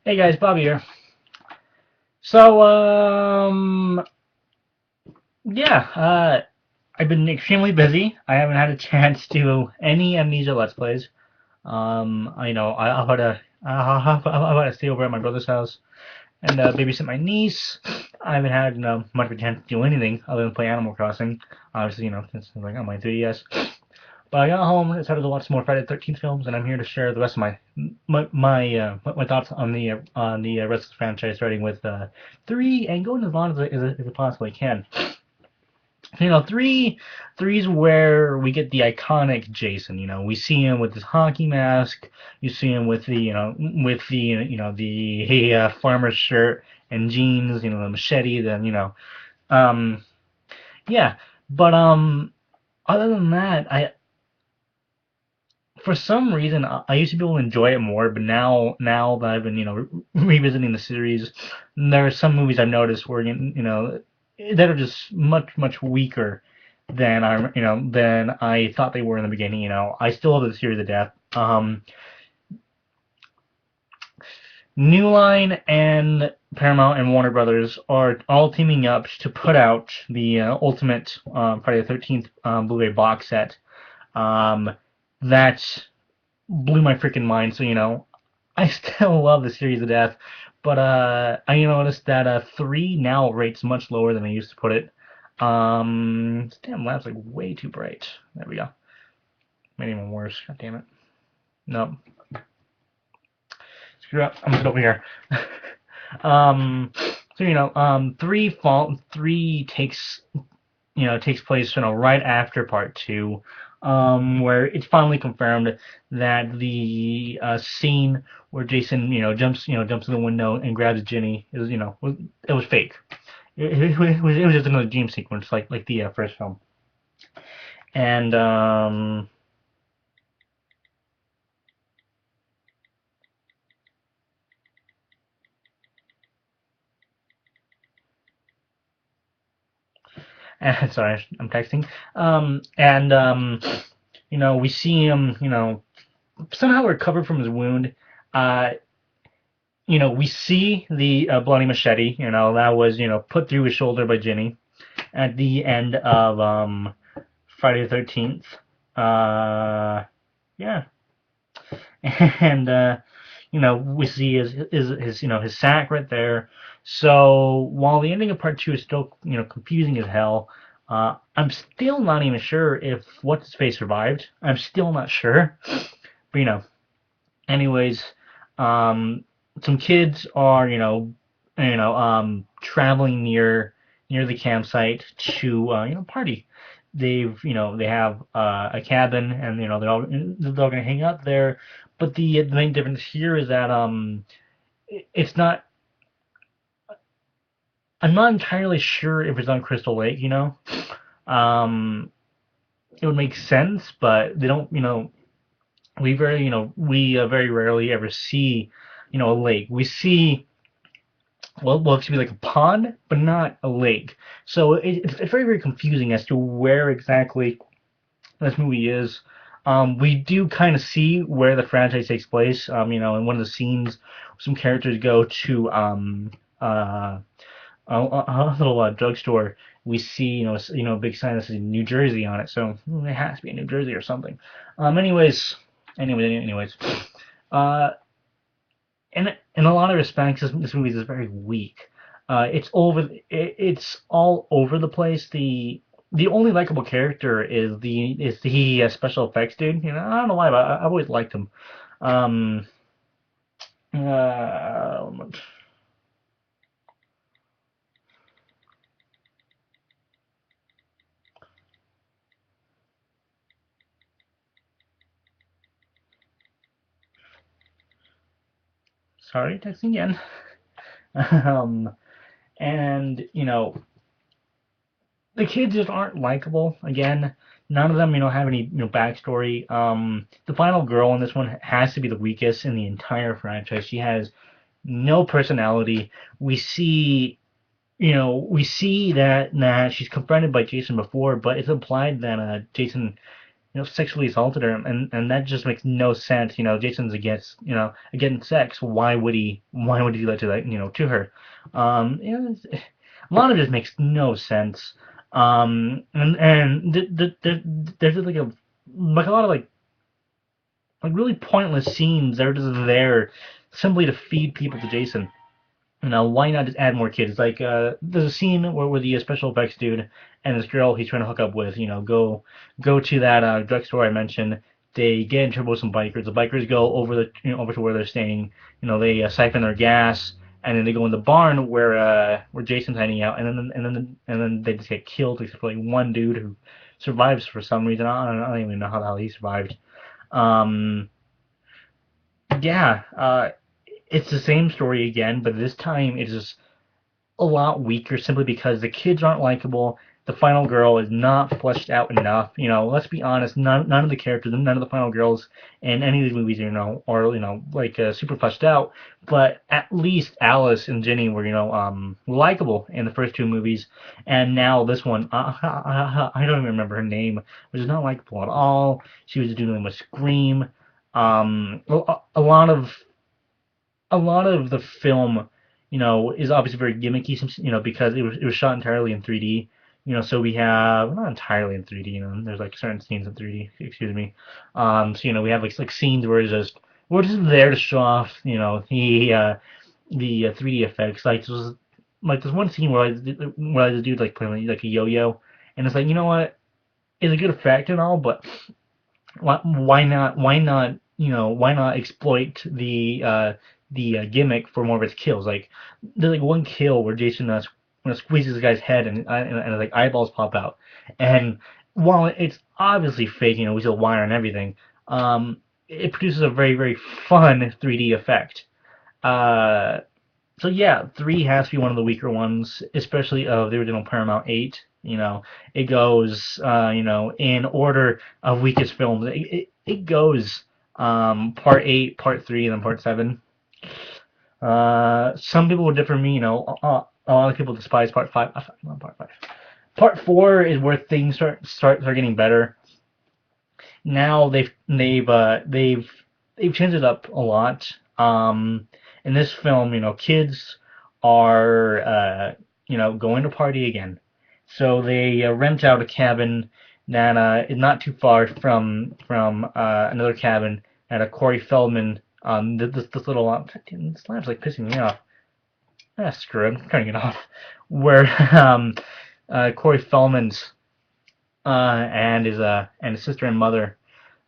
Hey guys, Bobby here. So, yeah, I've been extremely busy. I haven't had a chance to do any Amnesia Let's Plays. I've had to stay over at my brother's house and babysit my niece. I haven't had much of a chance to do anything other than play Animal Crossing. Obviously, since like on my 3DS. But I got home, decided to watch some more Friday the 13th films, and I'm here to share the rest of my thoughts on the rest of the franchise, starting with three and going as long as I possibly can. Three's where we get the iconic Jason. We see him with his hockey mask. You see him with the farmer's shirt and jeans. The machete. Then um, yeah. But other than that, I for some reason I used to be able to enjoy it more, but now that I've been revisiting the series, there are some movies I've noticed where that are just much weaker than I thought they were in the beginning. I still love the series to death. New Line and Paramount and Warner Brothers are all teaming up to put out the Ultimate Friday the 13th Blu-ray box set. Um, that blew my freaking mind. So I still love the series to death, but I noticed that three now rates much lower than I used to put it. This damn lab's like way too bright. There we go. Made it even worse. God damn it. No, screw up. I'm just over here. um, so three takes place right after part two, where it's finally confirmed that the scene where Jason jumps in the window and grabs Ginny it was fake. It was just another dream sequence like the first film. And sorry, I'm texting. And we see him somehow recover from his wound. Uh, we see the bloody machete. That was put through his shoulder by Ginny at the end of Friday the 13th. Yeah, and we see his sack right there. So while the ending of part two is still confusing as hell, I'm still not even sure if what's his face survived. I'm still not sure, but anyways, um, some kids are traveling near the campsite to party. They have a cabin, and they're all gonna hang out there. But the main difference here is that it's not. I'm not entirely sure if it's on Crystal Lake. Um, it would make sense, but they don't. We very rarely ever see a lake. We see well, it should be like a pond, but not a lake. So it's very confusing as to where exactly this movie is. We do kind of see where the franchise takes place. In one of the scenes, some characters go to a little drugstore. We see a big sign that says New Jersey on it, so it has to be in New Jersey or something. Anyways, uh, in a lot of respects, this movie is very weak. It's all over the place. The only likable character is the special effects dude. I don't know why, but I've always liked him. Um, uh, Sorry, texting again. um, and the kids just aren't likable. Again, none of them have any backstory. The final girl in this one has to be the weakest in the entire franchise. She has no personality. We see that she's confronted by Jason before, but it's implied that Jason sexually assaulted her, and that just makes no sense. Jason's against sex. Why would he do that to to her? A lot of it just makes no sense. And there's just like a lot of like really pointless scenes. They're just there simply to feed people to Jason. Why not just add more kids? Like, there's a scene where the special effects dude and this girl he's trying to hook up with, go to that drugstore I mentioned. They get in trouble with some bikers. The bikers go over to where they're staying. They siphon their gas, and then they go in the barn where Jason's hiding out, and then they just get killed except for like one dude who survives for some reason. I don't even know how the hell he survived. Um, yeah, it's the same story again, but this time it's just a lot weaker simply because the kids aren't likable. The final girl is not fleshed out enough. Let's be honest, none of the characters, none of the final girls in any of these movies, are like super fleshed out. But at least Alice and Jenny were likable in the first two movies, and now this one, I don't even remember her name, which is not likable at all. She was doing a scream. A lot of the film, is obviously very gimmicky, because it was shot entirely in 3D. So we have not entirely in 3D. There's like certain scenes in 3D. Excuse me. So we have like scenes where we're just there to show off, the 3D effects. Like there's one scene where the dude like playing like a yo-yo, and it's like what, it's a good effect and all, but why not exploit the gimmick for more of its kills? Like there's like one kill where Jason squeezes the guy's head and like eyeballs pop out, and while it's obviously fake, we still wire and everything, it produces a very very fun 3D effect. Uh, so yeah, three has to be one of the weaker ones, especially of the original Paramount 8. It goes in order of weakest films. It goes part 8, part 3, and then part 7. Some people would differ from me. A lot of people despise part 5. Not part 5. Part 4 is where things start getting better. Now they've changed it up a lot. In this film, kids are going to party again, so they rent out a cabin that is not too far from another cabin that Corey Feldman. This little this lamp's like pissing me off. Screw it, I'm turning it off. Where Corey Feldman's and his sister and mother.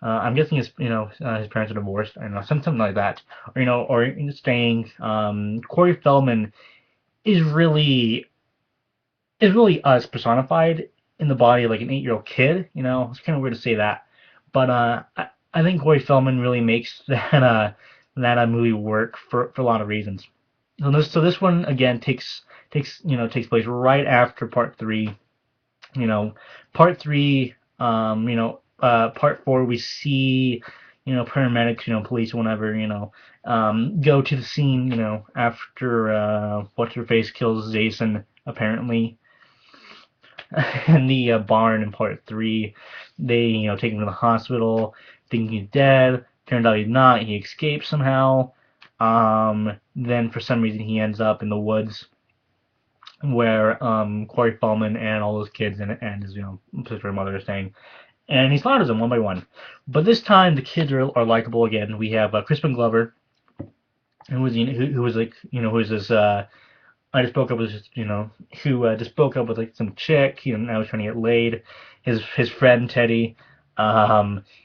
I'm guessing his parents are divorced. I don't know, something like that, or staying. Corey Feldman is really us personified in the body of like an 8-year-old kid. It's kind of weird to say that, but I think Corey Feldman really makes that movie work for a lot of reasons. So this one again takes place right after part 3. you know, part 3, part 4, we see, paramedics, police, whatever, go to the scene, after what's her face kills Jason, apparently, in the barn in part 3. They, take him to the hospital, thinking he's dead. Turned out he's not. He escapes somehow. Then for some reason he ends up in the woods where Corey Feldman and all those kids and his sister and mother are staying, and he slaughters them one by one. But this time the kids are likable again. We have Crispin Glover, who was like who was this I just broke up with who just broke up with like some chick. Now he's trying to get laid. His friend Teddy,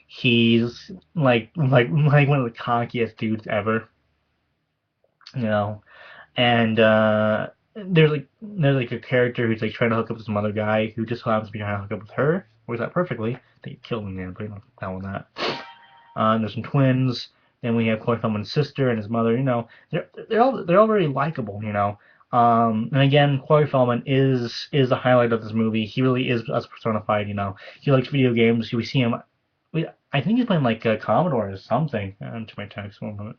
he's like one of the cockiest dudes ever. You know, and there's like a character who's like trying to hook up with some other guy who just happens to be trying to hook up with her. Works out perfectly. They killed him there, but down with that. There's some twins. Then we have Corey Feldman's sister and his mother. They're all very likable. And again, Corey Feldman is the highlight of this movie. He really is us personified. He likes video games. We see him. I think he's playing like Commodore or something. To my text one minute.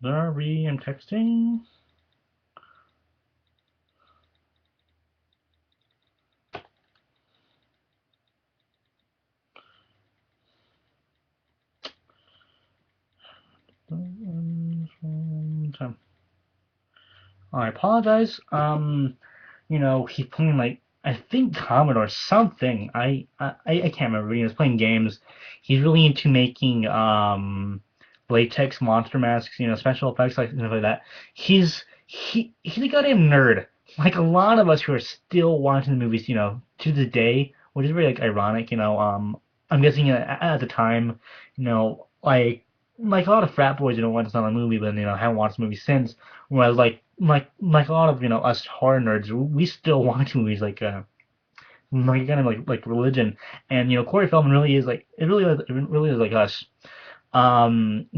Sorry, I'm texting. I apologize. He's playing like I think Commodore or something. I can't remember. He was playing games. He's really into making latex monster masks. Special effects like stuff like that. He's a goddamn nerd. Like a lot of us who are still watching the movies, to this day, which is really like ironic. I'm guessing at the time, like a lot of frat boys, once saw the movie, but haven't watched the movie since. Whereas like a lot of us horror nerds, we still watch movies like kind of like religion, and Corey Feldman really is like it really is like us.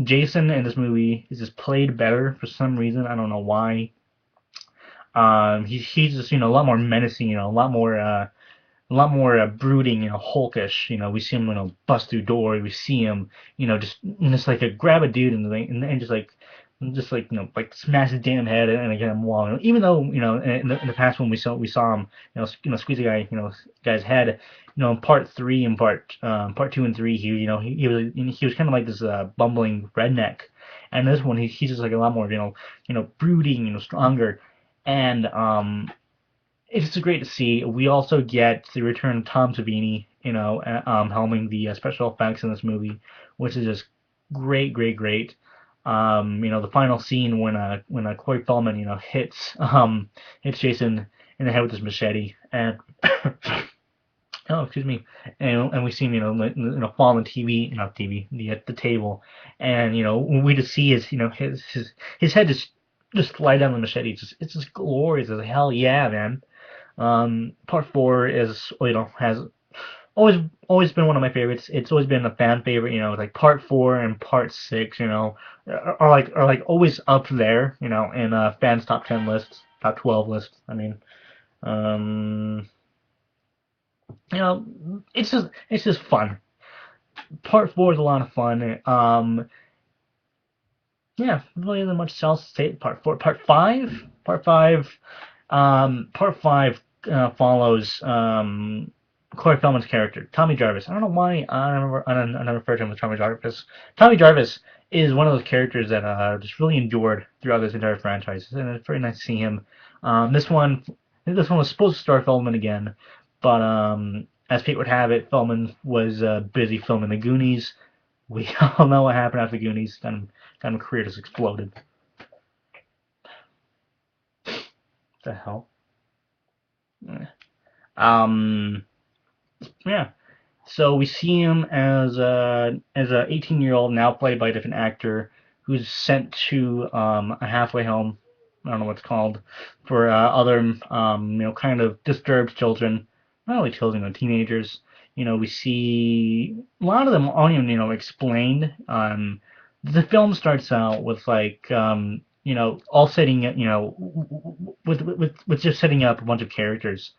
Jason in this movie is just played better for some reason. I don't know why. He's just a lot more menacing, a lot more brooding, hulkish. We see him, bust through doors. We see him, just like grab a dude and just like like smash his damn head and get him wall. Even though in the past when we saw him, squeeze a guy, guy's head. In part 3 and part 2 and 3, he was kind of like this bumbling redneck, and this one he's just like a lot more brooding, stronger, and it's just great to see. We also get the return of Tom Savini, helming the special effects in this movie, which is just great, great, great. The final scene when Corey Feldman, hits Jason in the head with his machete, and oh, excuse me, and we see him, fall on TV, not TV, the table, and we just see his head just slide down the machete. It's just glorious as hell, yeah, man. Part 4 is has always been one of my favorites. It's always been a fan favorite. Like part 4 and part 6. Are like always up there. In fans' top 10 lists, top 12 lists. I mean, um, it's just fun. Part 4 is a lot of fun. Yeah, really isn't much else to say. Part 4, part 5 follows Corey Feldman's character, Tommy Jarvis. I don't know why I never refer to him as Tommy Jarvis. Tommy Jarvis is one of those characters that just really endured throughout this entire franchise, and it's very nice to see him. This one was supposed to star Feldman again, but as fate would have it, Feldman was busy filming The Goonies. We all know what happened after The Goonies. Kind of career just exploded. What the hell? Um, yeah. So we see him as a 18-year-old, now played by a different actor, who's sent to a halfway home. I don't know what's called, for other kind of disturbed children, not only children, but teenagers. We see a lot of them aren't even explained. The film starts out with like all setting with just setting up a bunch of characters,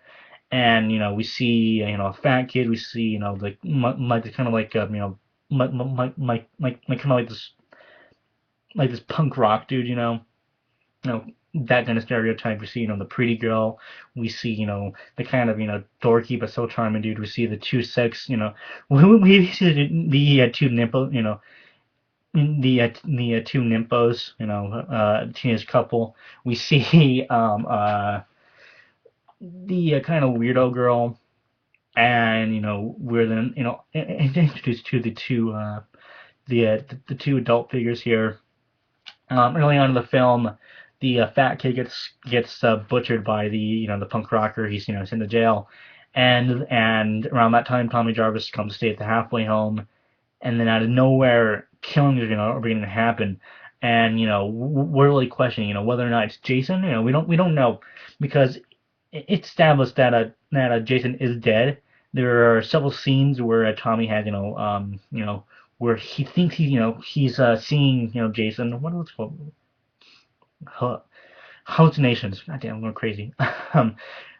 and we see a fat kid. We see like like kind of like kind of like this punk rock dude. You know that kind of stereotype. We see the pretty girl. We see the kind of dorky but so charming dude. We see the two sex. We see the two nipple. The two nymphos. Teenage couple. We see the kind of weirdo girl, and we're then introduced to the two adult figures here. Early on in the film, the fat kid gets butchered by the punk rocker. He's sent to jail, and around that time, Tommy Jarvis comes to stay at the halfway home, and then out of nowhere, killings are beginning to happen, and we're really questioning whether or not it's Jason. We don't know, because it's established that Jason is dead. There are several scenes where Tommy has where he thinks he's seeing Jason. What was it called? Hallucinations. God damn, I'm going crazy. um,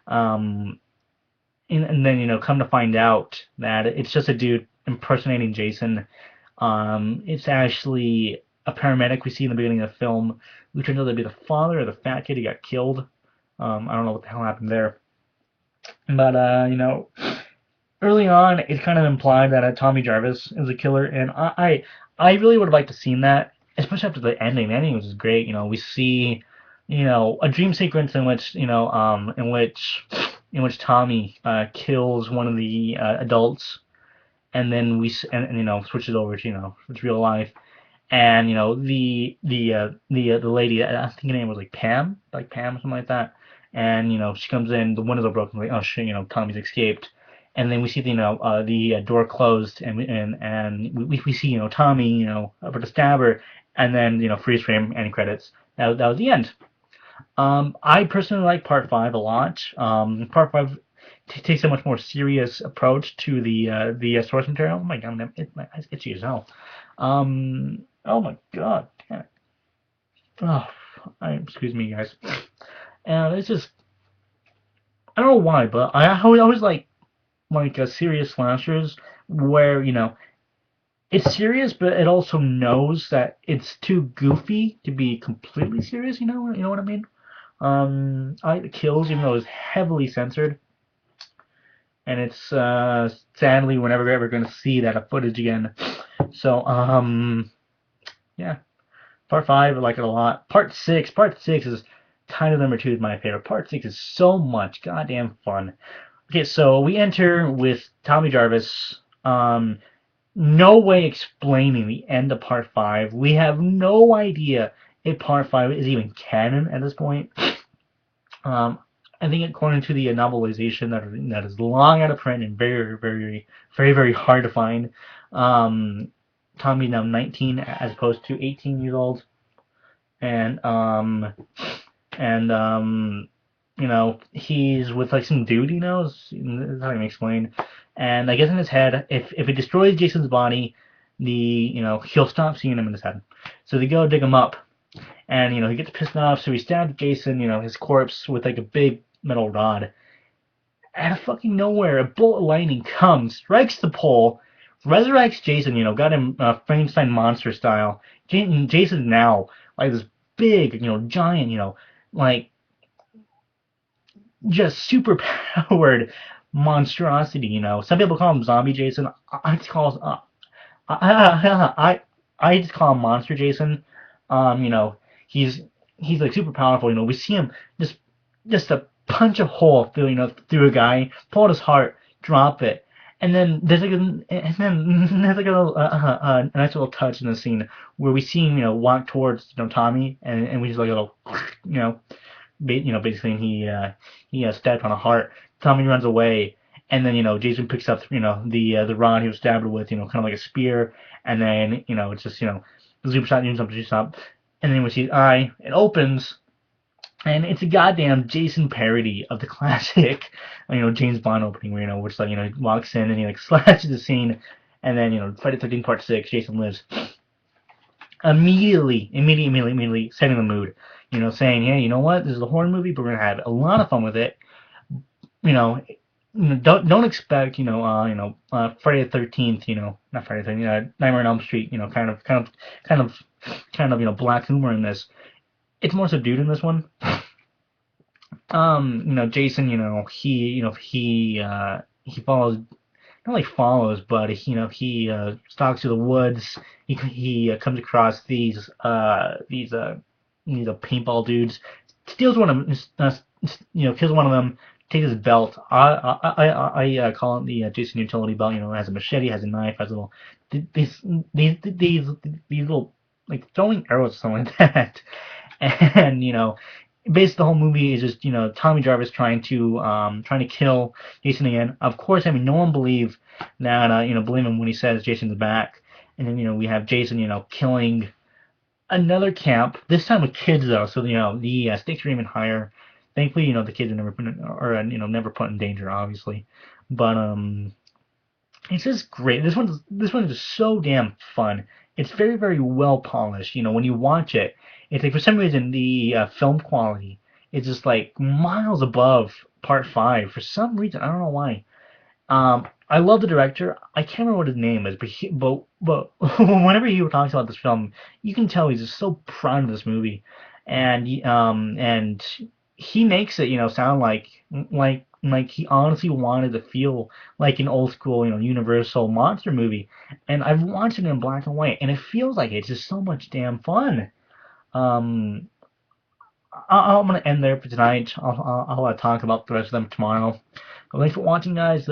um, and then come to find out that it's just a dude impersonating Jason. It's actually a paramedic we see in the beginning of the film, who turns out to be the father of the fat kid who got killed. I don't know what the hell happened there, but early on, it's kind of implied that Tommy Jarvis is a killer, and I really would have liked to seen that, especially after the ending. The ending was great. We see, a dream sequence in which, in which Tommy kills one of the adults, and then and switches over to it's real life, and the lady, I think her name was like Pam, something like that, and she comes in, the windows are broken, like, oh shit, Tommy's escaped, and then we see the door closed, and we see Tommy, about to stab her, and then freeze frame, end credits. That was the end. I personally like Part 5 a lot. Part 5 takes a much more serious approach to the source material. Oh my god, my eyes itchy as hell. Oh my god, damn it. Oh, excuse me, guys. And it's just, I don't know why, but I always like serious slashers where it's serious, but it also knows that it's too goofy to be completely serious. You know what I mean? I like the kills, even though it's heavily censored, and it's sadly we're never ever going to see that footage again. So yeah, Part 5 I like it a lot. Part 6 is kind of number 2 is my favorite. Part 6 is so much goddamn fun. Okay, so we enter with Tommy Jarvis. No way explaining the end of Part 5. We have no idea if Part 5 is even canon at this point. Um, I think according to the novelization that is long out of print and very, very, very, very hard to find, Tommy's now 19 as opposed to 18 years old, and he's with like some dude he knows. That's how I can explain. And I guess in his head, if it destroys Jason's body, he'll stop seeing him in his head. So they go dig him up, and he gets pissed off, so he stabs Jason, his corpse with like a big metal rod. Out of fucking nowhere, a bolt of lightning comes, strikes the pole, resurrects Jason. Got him Frankenstein monster style. Jason's now like this big, giant, like just super powered monstrosity. Some people call him Zombie Jason. I just call I just call him Monster Jason. He's like super powerful. We see him just a punch a hole through through a guy, pull out his heart, drop it, and then there's like a nice little touch in the scene where we see him walk towards Tommy, and we just like a little basically he stepped on a heart. Tommy runs away, and then Jason picks up the rod he was stabbed with, kind of like a spear, and then it's just zoom shot, zoom shot, and then we see his eye. It opens, and it's a goddamn Jason parody of the classic, James Bond opening where which he walks in and he slashes the scene, and then Friday the 13th Part 6, Jason lives. Immediately setting the mood. Saying, hey, you know what? This is a horror movie, but we're gonna have a lot of fun with it. Don't expect Friday the 13th. Not Friday the 13th. Nightmare on Elm Street. Kind of black humor in this. It's more subdued in this one. Jason. He follows. Not like follows, but he stalks through the woods. He comes across these paintball dudes, steals one of them, kills one of them, takes his belt. I call it the Jason utility belt. It has a machete, has a knife, has little these little like throwing arrows or something like that, and basically the whole movie is just Tommy Jarvis trying to kill Jason again. Of course, no one believe that believe him when he says Jason's back, and then we have Jason killing another camp, this time with kids though, so the stakes are even higher. Thankfully, the kids are never put in danger, obviously. But it's just great. This one is just so damn fun. It's very, very well polished. When you watch it, it's like for some reason the film quality is just like miles above Part 5. For some reason, I don't know why. I love the director. I can't remember what his name is, but whenever he talks about this film, you can tell he's just so proud of this movie, and he makes it sound like he honestly wanted to feel like an old school Universal monster movie, and I've watched it in black and white, and it feels like it's just so much damn fun. Um, I'm gonna end there for tonight. I'll talk about the rest of them tomorrow. But thanks for watching, guys.